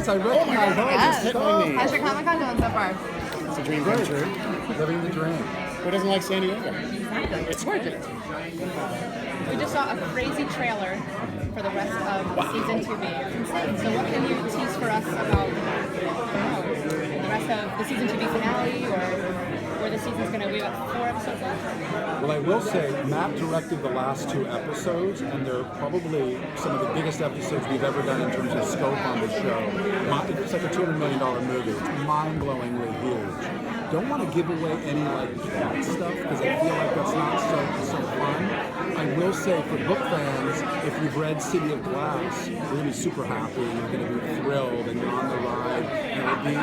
Yes, I recognize all Yes. this stuff. How's your Comic-Con going so far? It's a dream come true. Living the dream. Who doesn't like San Diego? Exactly. It's gorgeous. We just saw a crazy trailer for the rest of season 2B. So what can you tease for us about the rest of the season 2B finale, or where the season's going to be about 4 episodes left? Well, I will say, Matt directed the last 2 episodes, and they're probably some of the biggest episodes we've ever done in terms of scope on the show. It's like a $200 million movie. It's mind-blowingly huge. Don't want to give away any plot stuff because I feel like that's not so fun. I will say for book fans, if you've read City of Glass, you're going to be super happy. You're going to be thrilled, and you're on the ride. And it'll be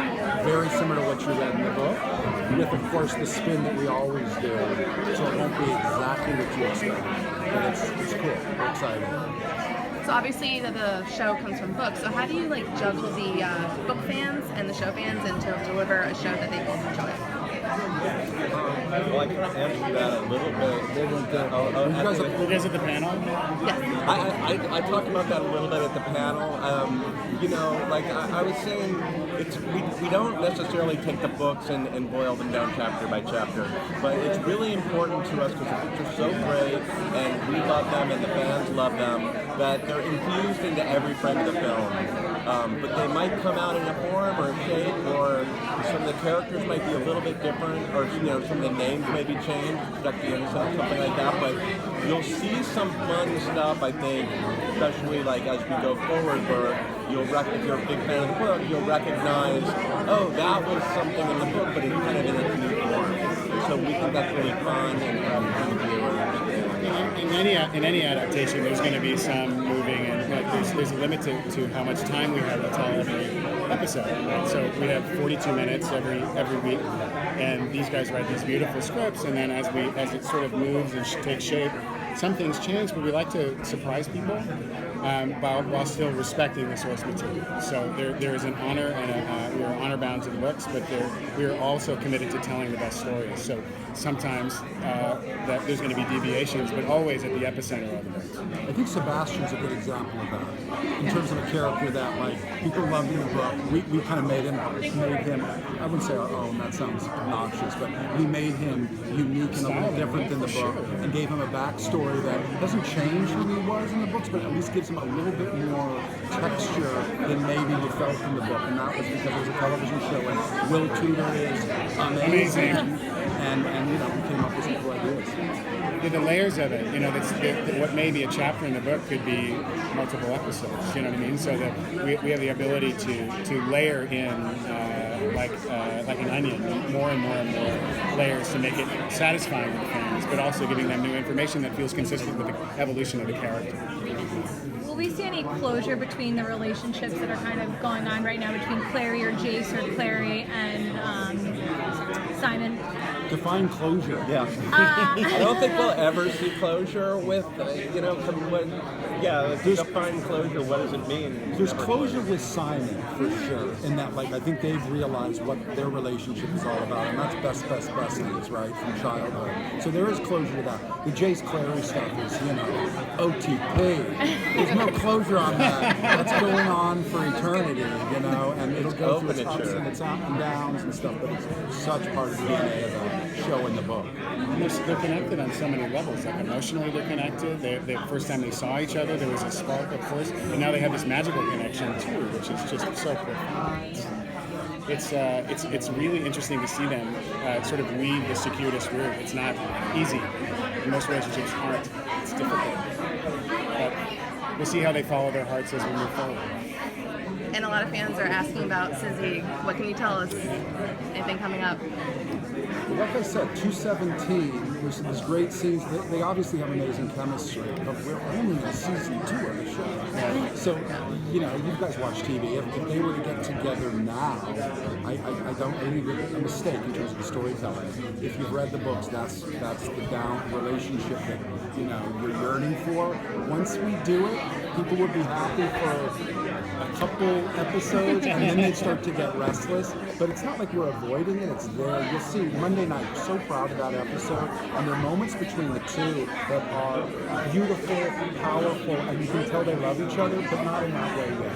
very similar to what you read in the book, with of course the spin that we always do. So it won't be exactly what you expect, but it's cool. We're excited. So obviously the show comes from books. So how do you juggle the book fans and the show fans and to deliver a show that they both enjoy? Well, I can answer that a little bit. You guys at the panel? Yes. I talked about that a little bit at the panel. I was saying, we don't necessarily take the books and boil them down chapter by chapter, but it's really important to us because the books are so great, and we love them, and the fans love them, that they're infused into every frame of the film. But they might come out in a form or a shape, or some of the characters might be a little bit different, or some of the names may be changed, protect the innocent, something like that. But you'll see some fun stuff, I think, especially as we go forward, where if you're a big fan of the book, you'll recognize, oh, that was something in the book, but it's kind of in a new form. So we think that's really fun and for the viewers. In any adaptation, there's going to be some moving, and there's a limit to how much time we have to tell every episode. Right? So we have 42 minutes every week, and these guys write these beautiful scripts, and then as it sort of moves and takes shape, some things change, but we like to surprise people while still respecting the source material. So there is an honor, and we are honor bound to the books, but we are also committed to telling the best stories. So sometimes that there's going to be deviations, but always at the epicenter of the books. I think Sebastian's a good example of that. In terms of a character that people loved in the book, we kind of made him. I wouldn't say our own. That sounds obnoxious, but we made him unique and a little different than the book, and gave him a backstory that doesn't change who he was in the books, but at least gives him a little bit more texture than maybe we felt in the book. And that was because it was a television show, and Will Tudor is amazing. And we came up with some cool ideas. The layers of it, what may be a chapter in the book could be multiple episodes. You know what I mean? So that we have the ability to layer in like an onion, more and more and more layers to make it satisfying to the fans, but also giving them new information that feels consistent with the evolution of the character. Will we see any closure between the relationships that are kind of going on right now between Clary or Jace, or Clary and Simon? Define closure. Yeah. I don't think we'll ever see closure with, define closure, what does it mean? There's closure with Simon, for sure, in that, I think they've realized what their relationship is all about, and that's best things, right, from childhood. So there is closure to that. The Jace Clary stuff is, OTP. There's no closure on that. That's going on for eternity, and it'll go through its ups and its ups and downs and stuff, but it's such part of the DNA of the show in the book. They're connected on so many levels. Emotionally, they're connected. The first time they saw each other, there was a spark, of course, and now they have this magical connection too, which is just so profound. It's really interesting to see them sort of weave the circuitous route. It's not easy. Most relationships aren't. It's difficult. But we'll see how they follow their hearts as we move forward. And a lot of fans are asking about Sizzy. What can you tell us? Anything coming up? Like I said, 217, there's these great scenes. They obviously have amazing chemistry, but we're only in season 2 of the show. So, you guys watch TV. If they were to get together now, I think it's a mistake in terms of the storytelling. If you've read the books, that's the down relationship that you're yearning for. Once we do it, people would be happy for a couple episodes, and then they start to get restless. But it's not like we're avoiding it, it's there. You'll see Monday night, we're so proud of that episode, and there are moments between the two that are beautiful, powerful, and you can tell they love each other, but not in that way yet.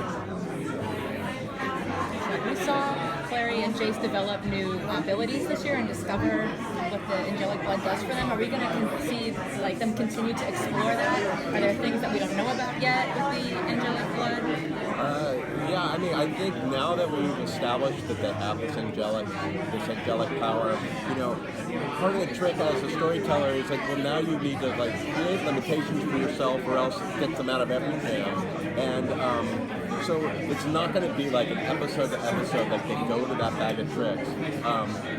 Jace develop new abilities this year and discover what the angelic blood does for them? Are we going to see like them continue to explore that? Are there things that we don't know about yet with the angelic blood? Yeah, I mean, I think now that we've established that they have this angelic power, you know, part of the trick as a storyteller is like, well, now you need to like create limitations for yourself, or else get them out of every jam. And so it's not going to be like an episode to episode, like they go to that bag of tricks.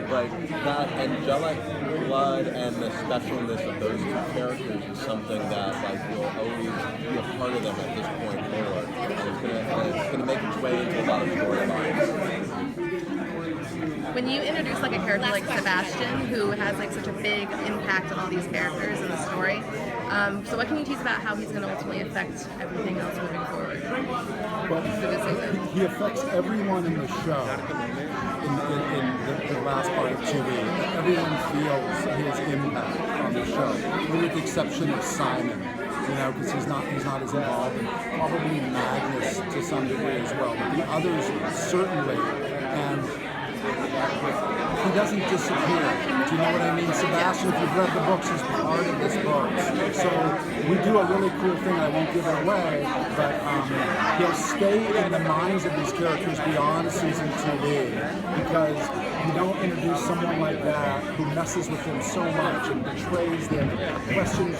But that angelic blood and the specialness of those two characters is something that like will always be a part of them at this point forward. And it's going to make its way into a lot of storylines. When you introduce like a character like Sebastian, who has like such a big impact on all these characters in the story, so what can you tease about how he's going to ultimately affect everything else moving forward Well, through this season? he affects everyone in the show in the last part of 2B. Everyone feels his impact on the show, with the exception of Simon, you know, because he's not as involved, and probably Magnus to some degree as well. But the others certainly, and he doesn't disappear. Do you know what I mean? Sebastian, if you've read the books, he's part of this book. So we do a really cool thing, I won't give it away, but he'll stay in the minds of these characters beyond season 2B, because you don't introduce someone like that who messes with them so much and betrays them, questions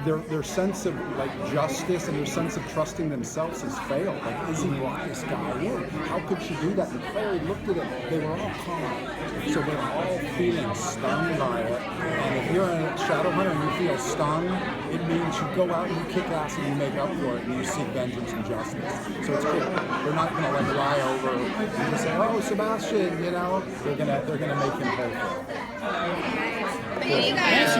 their sense of like justice and their sense of trusting themselves has failed. Like, Izzy brought this guy in. How could she do that? And Clary looked at it. They were all calm. So they were all feeling stung by it. And if you're a Shadowhunter and you feel stung, it means you go out and you kick ass and you make up for it and you seek vengeance and justice. So it's cool. They're not gonna like lie over and just say, "Oh, Sebastian," you know. They're gonna make him whole. Thank you guys.